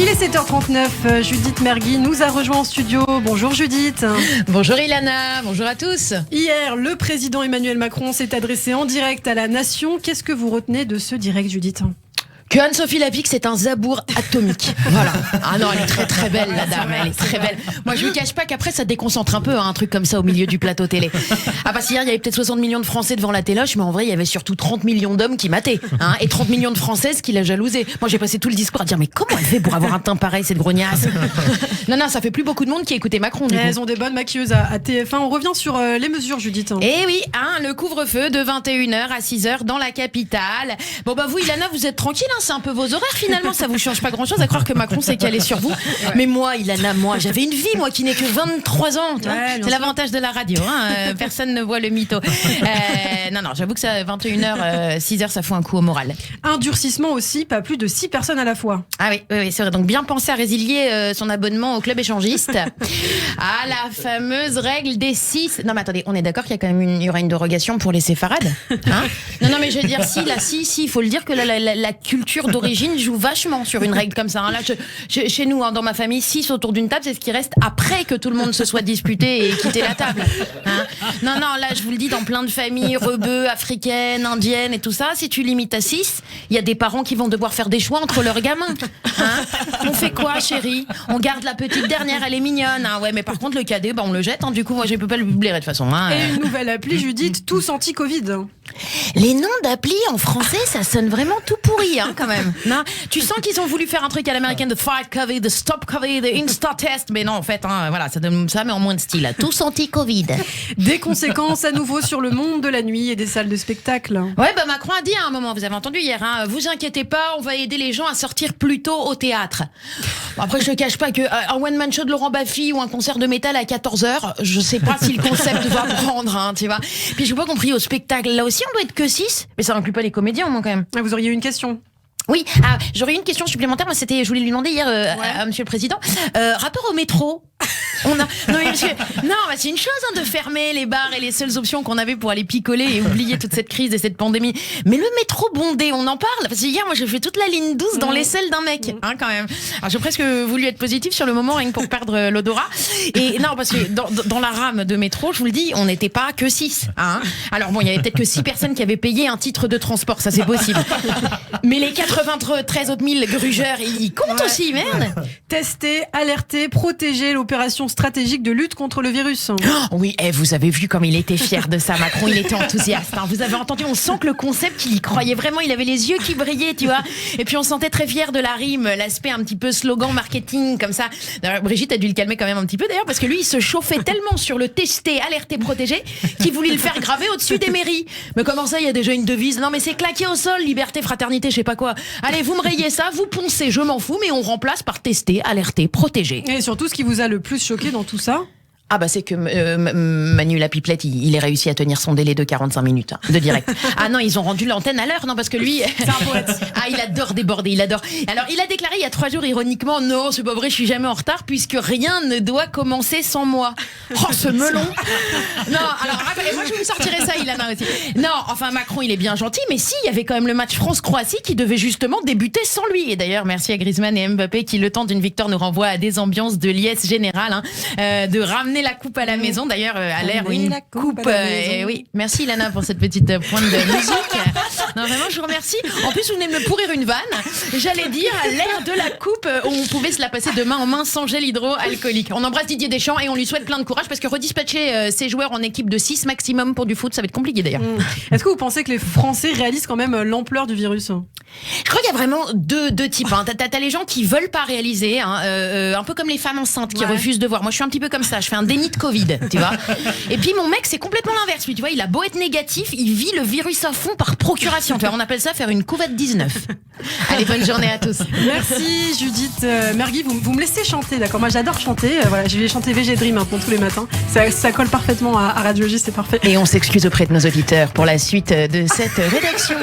Il est 7h39, Judith Mergui nous a rejoint en studio. Bonjour Judith. Bonjour Ilana, bonjour à tous. Hier, le président Emmanuel Macron s'est adressé en direct à la nation. Qu'est-ce que vous retenez de ce direct, Judith ? Que Anne-Sophie Lapix c'est un zabour atomique. Voilà. Ah non, elle est très très belle la dame, elle est très belle. Moi je ne cache pas qu'après ça déconcentre un peu un truc comme ça au milieu du plateau télé. Ah parce qu'hier il y avait peut-être 60 millions de Français devant la téloche, mais en vrai il y avait surtout 30 millions d'hommes qui mataient. Et 30 millions de Françaises qui la jalousaient. Moi j'ai passé tout le discours à dire mais comment elle fait pour avoir un teint pareil cette grognasse. Non, ça fait plus beaucoup de monde qui écoutait Macron du coup. Elles ont des bonnes maquilleuses à TF1. On revient sur les mesures, Judith. Eh oui, le couvre-feu de 21h à 6h dans la capitale. Bon bah vous Ilana vous êtes tranquille, c'est un peu vos horaires finalement, ça vous change pas grand-chose à croire que Macron s'est calé sur vous. Mais moi Ilana, j'avais une vie qui n'ai que 23 ans, tu vois. C'est l'avantage de la radio, personne ne voit le mytho. Non, j'avoue que ça 21h, 6h ça fout un coup au moral. Un durcissement aussi, pas plus de 6 personnes à la fois. Ah oui, c'est vrai, donc bien penser à résilier son abonnement au club échangiste. Ah, la fameuse règle des 6. Non mais attendez, on est d'accord qu'il y a quand même il y aura une dérogation pour les séfarades, Non mais je veux dire si, il faut le dire que la culture d'origine joue vachement sur une règle comme ça. Là, chez nous, dans ma famille, 6 autour d'une table, c'est ce qui reste après que tout le monde se soit disputé et quitté la table. Non, là, je vous le dis, dans plein de familles, rebeux, africaines, indiennes et tout ça, si tu limites à 6, il y a des parents qui vont devoir faire des choix entre leurs gamins. On fait quoi, chérie ? On garde la petite dernière, elle est mignonne. Ouais, mais par contre, le cadet, on le jette. Du coup, moi, je peux pas le blairer de toute façon. Et une nouvelle appli, Judith, tous anti-Covid. Les noms d'applis en français, ça sonne vraiment tout pourri, quand même. Non, tu sens qu'ils ont voulu faire un truc à l'américaine de Fight Covid, de Stop Covid, de Insta Test, mais non, en fait, voilà, ça donne ça, mais en moins de style. Tous anti-Covid. Des conséquences à nouveau sur le monde de la nuit et des salles de spectacle. Ouais, Macron a dit à un moment, vous avez entendu hier, vous inquiétez pas, on va aider les gens à sortir plus tôt au théâtre. Bon, après, je ne cache pas qu'un one-man show de Laurent Baffy ou un concert de métal à 14h, je sais pas si le concept va prendre, tu vois. Puis je n'ai pas compris, au spectacle, là aussi, on doit être que 6, mais ça n'inclut pas les comédiens, au moins, quand même. Vous auriez une question ? Oui, j'aurais une question supplémentaire. Moi, je voulais lui demander hier à Monsieur le Président, rapport au métro. C'est une chose de fermer les bars et les seules options qu'on avait pour aller picoler et oublier toute cette crise et cette pandémie. Mais le métro bondé, on en parle. Parce que hier, moi, j'ai fait toute la ligne 12 dans l'aisselle d'un mec, quand même. Alors, j'ai presque voulu être positif sur le moment, rien que pour perdre l'odorat. Et non, parce que dans la rame de métro, je vous le dis, on n'était pas que 6. Alors bon, il y avait peut-être que 6 personnes qui avaient payé un titre de transport, ça c'est possible. Mais les 93 autres 1000 grugeurs, ils comptent aussi, merde. Tester, alerter, protéger, l'opération stratégique de lutte contre le virus. Oui, vous avez vu comme il était fier de ça, Macron, il était enthousiaste. Vous avez entendu, on sent que le concept, il y croyait vraiment, il avait les yeux qui brillaient, tu vois. Et puis on sentait très fier de la rime, l'aspect un petit peu slogan marketing, comme ça. Alors, Brigitte a dû le calmer quand même un petit peu d'ailleurs, parce que lui, il se chauffait tellement sur le tester, alerter, protéger, qu'il voulait le faire graver au-dessus des mairies. Mais comment ça, il y a déjà une devise ? Non, mais c'est claqué au sol, liberté, fraternité, je sais pas quoi. Allez, vous me rayez ça, vous poncez, je m'en fous, mais on remplace par tester, alerter, protéger. Et surtout, ce qui vous a le plus choqué dans tout ça ? C'est que Manu la pipelette, il a réussi à tenir son délai de 45 minutes de direct. Non, ils ont rendu l'antenne à l'heure, non, parce que lui, c'est un poète. Il adore déborder, il adore. Alors, il a déclaré il y a 3 jours ironiquement, non, c'est pas vrai, je suis jamais en retard puisque rien ne doit commencer sans moi. Oh, ce melon. Non, alors, moi je vous sortirai ça, Ilana aussi. Non, enfin, Macron, il est bien gentil, mais si, il y avait quand même le match France-Croatie qui devait justement débuter sans lui. Et d'ailleurs, merci à Griezmann et Mbappé qui, le temps d'une victoire, nous renvoient à des ambiances de liesse générale, de ramener la coupe à la maison, d'ailleurs à l'air où une coupe oui, merci Ilana pour cette petite pointe de musique. Non, vraiment, je vous remercie. En plus, vous venez de me pourrir une vanne. J'allais dire à l'air de la coupe, on pouvait se la passer de main en main sans gel hydroalcoolique. On embrasse Didier Deschamps et on lui souhaite plein de courage parce que redispatcher ses joueurs en équipe de 6 maximum pour du foot, ça va être compliqué d'ailleurs. Est-ce que vous pensez que les Français réalisent quand même l'ampleur du virus ? Je crois qu'il y a vraiment deux types. T'as les gens qui veulent pas réaliser, un peu comme les femmes enceintes qui refusent de voir. Moi, je suis un petit peu comme ça. Je fais un déni de Covid, tu vois. Et puis mon mec, c'est complètement l'inverse. Lui, tu vois, il a beau être négatif, il vit le virus à fond par procuration. Tu vois, on appelle ça faire une couvette 19. Allez, bonne journée à tous. Merci Judith Mergui. Vous me laissez chanter, d'accord ? Moi, j'adore chanter. Voilà, je vais chanter VG Dream maintenant tous les matins. Ça colle parfaitement à Radio J, c'est parfait. Et on s'excuse auprès de nos auditeurs pour la suite de cette rédaction.